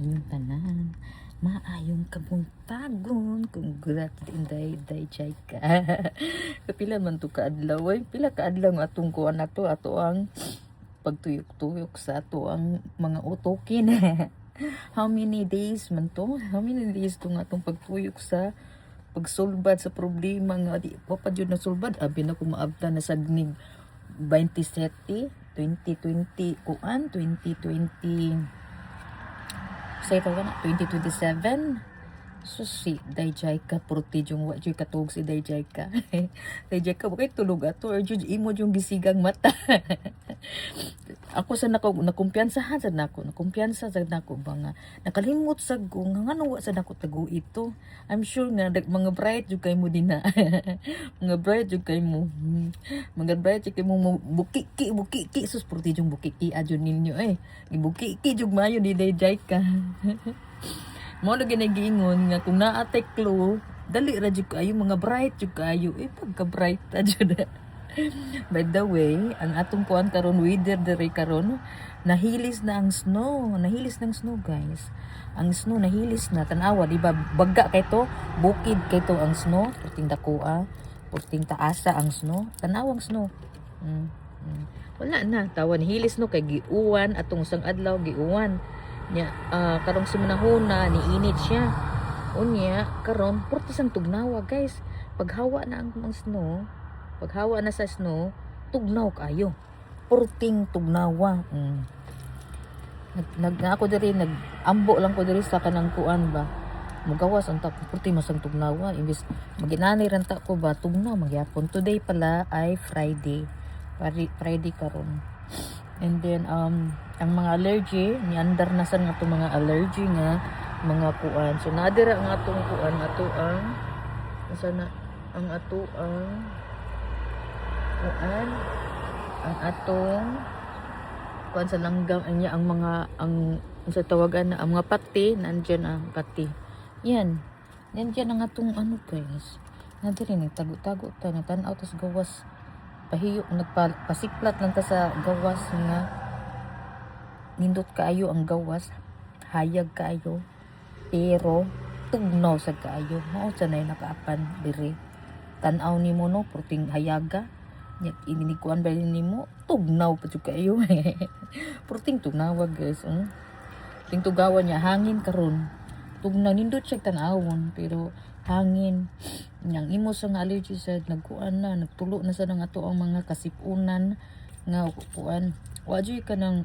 inyong tanan. Maayong kabuntagon. Congrats inday chay ka. Kapila man to kaadlaw ay pila kaadlaw nga atong kuan nato ato ang pagtuyok-tuyok sa ato ang mga utokin. How many days man to? How many days to nga atong pagtuyok sa pagsulbad sa problema nga di pa pa jud nasulbad. Abi na ko maabta na sa gnig 27 2020 kuan 2020 say tawag na 2027. So si Dayjay ka protejong wa jud katog si Dayjay ka. Dayjay ka bakay tulog ato or jud imo jung gisigang mata. Ako sa nakumpiyansahan sa nakumpiyansa sa nako ba nga nakalimot sa go nga ngano wa sa nako tago ito. I'm sure nga mga bright jud kay mo din na. Mga bright jud kay mo. Mga bright jud kay mo bukiki sus protejong bukiki adyon ninyo gibukiki jud mayo di Dayjay ka. Mo na ginagiingon nga kung naatay clue dali ra jud kayo mga bright jud kayo pagka bright ra jud. By the way, ang atong kuan karon weather dere karon nahilis na ang snow, nahilis ng snow guys. Ang snow nahilis na tanawa di ba bagga kay to, bukid kay to ang snow, puting dakoa, puting taasa ang snow, tanawang snow. Wala na tawan hilis no kay giuwan atong sang adlaw giuwan. Nya karong simanahona ni init siya. Unya karon purti sang tugnawa guys. Paghawa na ang snow, paghawa na sa snow, tugnaw kayo. Purting tugnawa. Ako diri nag-ambo lang ko diri sa kanang kuan ba. Mugawas ang purti masang tugnawa. Imbis maginani ran ta ko ba tugnaw magyapon. Today pala ay Friday. Friday karon. And then ang mga allergy ni andar na sa nga mga allergy nga mga kuan. So nadira ang atong kuan ato ang sana ang ato ang kuan ang atong kuan sa langgam niya ang mga ang sa tawagan na ang mga pati nandiyan ang pati. Yan ang atong ano guys. Nadiri ni tago-tago ta na tan-aw tas gawas pahiyo nagpasiklat lang ta sa gawas nga nindot kaayo ang gawas hayag kaayo pero tugnaw sa kaayo mao sa nay nakaapan diri tan-aw nimo no purting hayaga nya inikuan ba nimo tugnaw pa jud kaayo. Purting tugnawa guys ting tugawan niya hangin karon tugnaw nindot siya tan-awon pero hangin yang imo sa nga allergy sa nagkuan na nagtulo na sa nang ato ang mga kasipunan nga kuan wajoy ka nang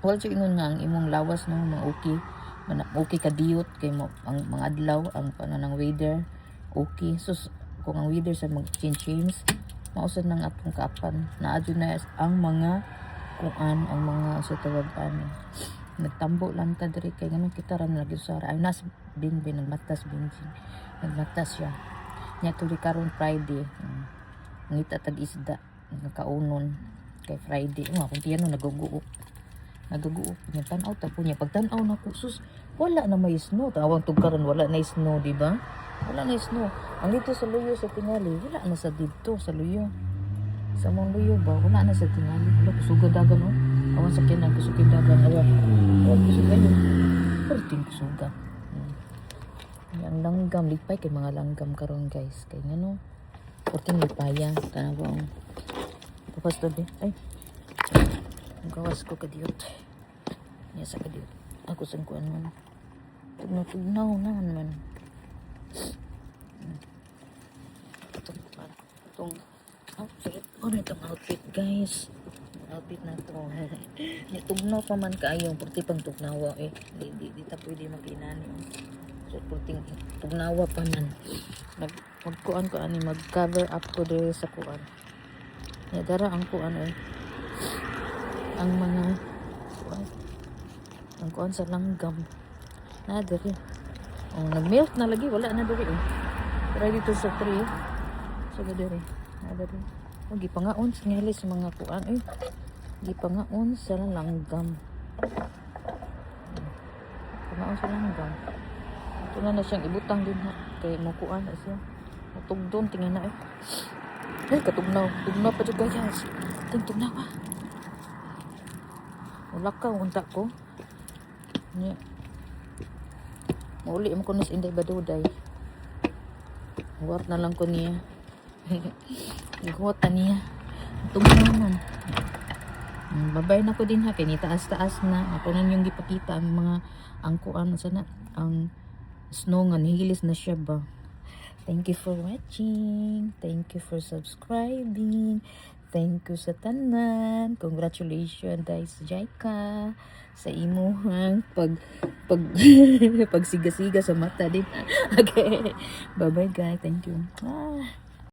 wajoy ingon nga ang imong lawas no okay ka diyot kay mo ang mga adlaw ang pananang weather okay so kung ang weather sa mag-change mausad nang atong kaapan na adyo na ang mga kuan ang mga sa tawagan nagtambo lang ta diri kay ganun kita ra nagisara ay nas binbin nagmatas siya nya tuloy karon Friday ngita tag isda nakaunon kay Friday kung tiyano naguguop nya tan-aw ta po niya pag tan-aw na ko sus wala na may snow tawag tug karon wala na snow di ba wala na snow ang dito sa luyo sa tingali wala na sa dito sa luyo sa mong luyo ba wala na sa tingali wala kusugod dagan no awan sa kinang kusugod dagan awan kusugod ayo perting kusugod ang langgam lipay kay mga langgam karon guys kay ngano perting lipaya tanawang tapos to ay gawas ko kadiyot niya sa kadiyot ako sang kuan man tugnaw naman itong outfit itong outfit guys outfit na to tugnaw pa man kaayong purti pang tugnawa di ta pwede maginani so purting tugnawa pa man magkuan ko ani mag cover up ko dere sa kuan ya dara ang kuan ang mga kuan ang kuan sa langgam na dere nag-melt na lagi wala na dere try dito sa tree so dere na dere gipangaon sa ngilis mga kuan gipangaon sa langgam pangaon sa langgam ito na siyang ibutang din ha kay mo kuan siya matugdon tingnan na katugnaw pa jud guys tugnaw wala ka unta ko niya Mauli mo kunos inday baduday. Huwat na lang ko niya. Huwat na niya. Tumunan. Babay na ko din ha. Kinitaas-taas na. Ako na yung gipakita ang mga ang kuan sana ang snow nga nihilis na siya ba. Thank you for watching. Thank you for subscribing. Thank you sa tanan. Congratulations guys, Jaika, sa imuhang pagsiga-siga sa mata din. Okay. Bye-bye guys. Thank you.